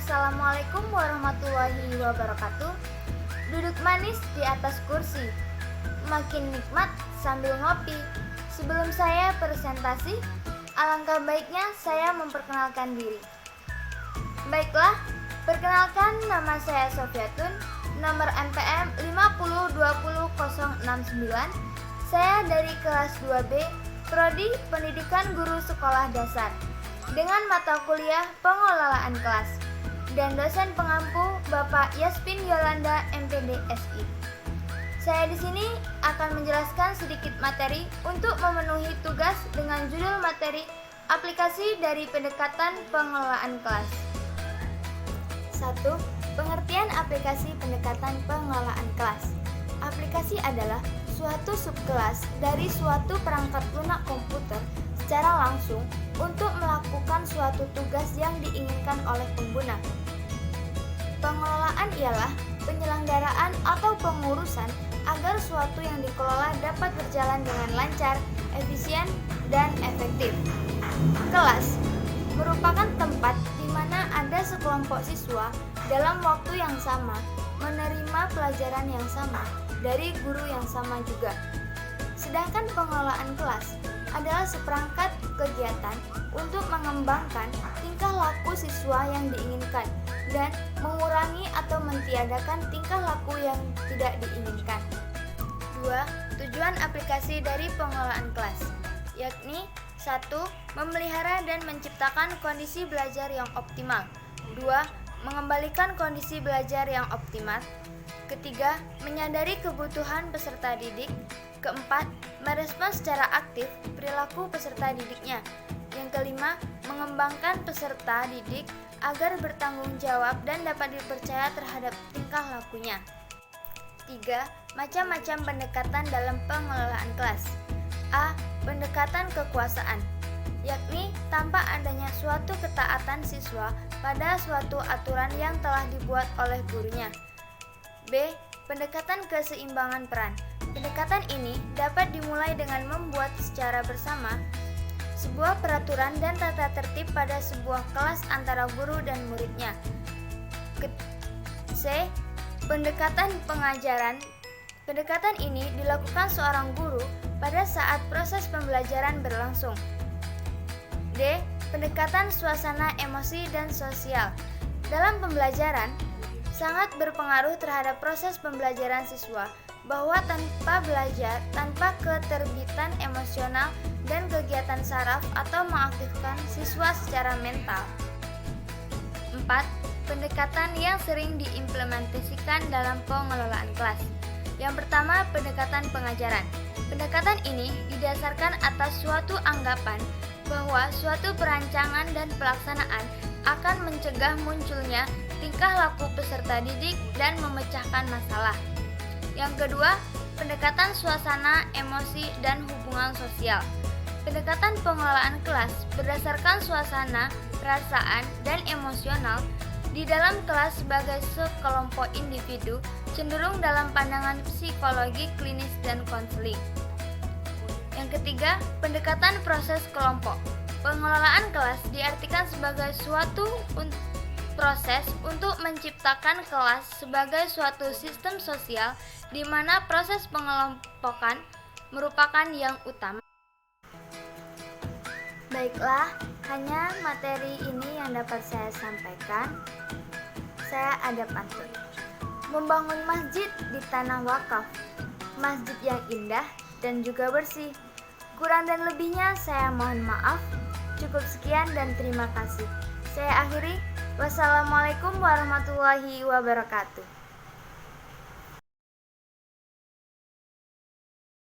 Assalamualaikum warahmatullahi wabarakatuh. Duduk manis di atas kursi, makin nikmat sambil ngopi. Sebelum saya presentasi, alangkah baiknya saya memperkenalkan diri. Baiklah, perkenalkan nama saya Sofiatun, nomor NPM 5020069. Saya dari kelas 2B, Prodi Pendidikan Guru Sekolah Dasar, dengan mata kuliah Pengelolaan Kelas, dan dosen pengampu Bapak Yaspin Yolanda MPD SI. Saya di sini akan menjelaskan sedikit materi untuk memenuhi tugas dengan judul materi aplikasi dari pendekatan pengelolaan kelas. 1. Pengertian aplikasi pendekatan pengelolaan kelas. Aplikasi adalah suatu subkelas dari suatu perangkat lunak komputer secara langsung untuk melakukan suatu tugas yang diinginkan oleh pengguna. Pengelolaan ialah penyelenggaraan atau pengurusan agar suatu yang dikelola dapat berjalan dengan lancar, efisien, dan efektif. Kelas merupakan tempat di mana ada sekelompok siswa dalam waktu yang sama menerima pelajaran yang sama dari guru yang sama juga. Sedangkan pengelolaan kelas adalah seperangkat kegiatan untuk mengembangkan tingkah laku siswa yang diinginkan dan mengurangi atau mentiadakan tingkah laku yang tidak diinginkan. 2. Tujuan aplikasi dari pengelolaan kelas, yakni 1. Memelihara dan menciptakan kondisi belajar yang optimal. 2. Mengembalikan kondisi belajar yang optimal. Ketiga, menyadari kebutuhan peserta didik. Keempat, merespon secara aktif perilaku peserta didiknya. Yang kelima, mengembangkan peserta didik agar bertanggung jawab dan dapat dipercaya terhadap tingkah lakunya. 3. Macam-macam pendekatan dalam pengelolaan kelas. A. Pendekatan kekuasaan, yakni tanpa adanya suatu ketaatan siswa pada suatu aturan yang telah dibuat oleh gurunya. B. Pendekatan keseimbangan peran. Pendekatan ini dapat dimulai dengan membuat secara bersama sebuah peraturan dan tata tertib pada sebuah kelas antara guru dan muridnya. C. Pendekatan pengajaran. Pendekatan ini dilakukan seorang guru pada saat proses pembelajaran berlangsung. D. Pendekatan suasana emosi dan sosial. Dalam pembelajaran, sangat berpengaruh terhadap proses pembelajaran siswa bahwa tanpa belajar, tanpa keterbitan emosional dan kegiatan saraf atau mengaktifkan siswa secara mental. 4. Pendekatan yang sering diimplementasikan dalam pengelolaan kelas. Yang pertama, pendekatan pengajaran. Pendekatan ini didasarkan atas suatu anggapan bahwa suatu perancangan dan pelaksanaan akan mencegah munculnya tingkah laku peserta didik dan memecahkan masalah. Yang kedua, pendekatan suasana, emosi, dan hubungan sosial. Pendekatan pengelolaan kelas berdasarkan suasana, perasaan, dan emosional di dalam kelas sebagai sekelompok individu cenderung dalam pandangan psikologi klinis dan konseling. Yang ketiga, pendekatan proses kelompok. Pengelolaan kelas diartikan sebagai suatu proses untuk menciptakan kelas sebagai suatu sistem sosial di mana proses pengelompokan merupakan yang utama. Baiklah, hanya materi ini yang dapat saya sampaikan. Saya ada pantun. Membangun masjid di tanah wakaf, masjid yang indah dan juga bersih. Kurang dan lebihnya saya mohon maaf. Cukup sekian dan terima kasih. Saya akhiri. Wassalamualaikum warahmatullahi wabarakatuh.